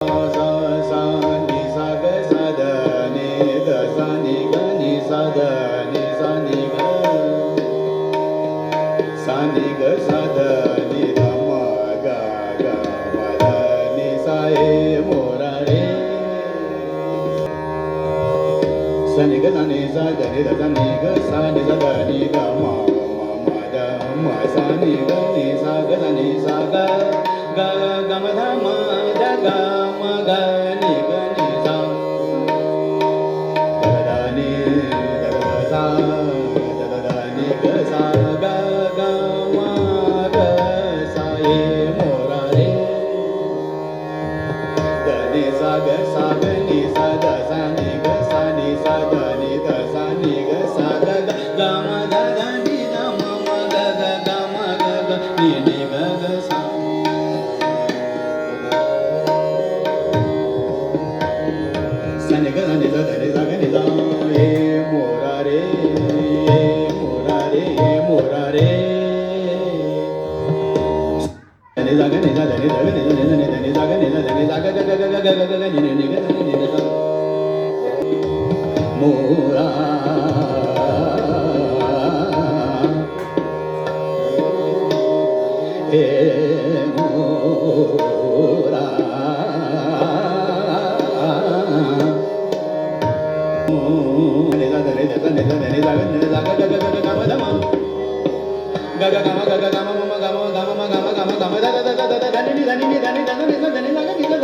सा सा नि सा ग सा ध नि ध सा नि ग नि सा ध नि सा नि ग सा नि ग सा ध नि ध म ग ग म ध नि सा ए मोरा रे सा नि ग सा नि सा ध नि ध सा नि ग सा नि सा ध नि ग म म ध म सा नि ग नि सा ग सा नि सा ग ग ग म ध म ध ग म ग नि ग नि सा ध ध नि ध ध सा ध ध नि ग सा ग ग म ग सा ए मोरा रे ध नि सा ग नि सा ध सा नि ग सा नि सा ध नि ध सा नि ग सा ग ग ग म ध ध नि ध म म ग ग ग म ग ग नि नि ग ग सा सा नि ग सा नि ध ध नि सा ग नि सा ए मोरा रे ए मोरा रे ए मोरा रे ध नि सा ग नि सा ध नि ध ग नि सा नि ध नि ध नि सा ग नि सा ध नि सा ग ग ग ग ग ग ग ग नि नि नि ग सा नि नि सा मोरा हे मोरा नि सा ध नि ध सा नि ध नि सा ग नि सा ग ग ग ग ग म ध म ग ग ग म ग ग ग म म ग म ग म ग म ग म ग म ध ध ध ध ध ध नि नि ध नि नि ध नि ध नि सा ध नि सा ग नि सा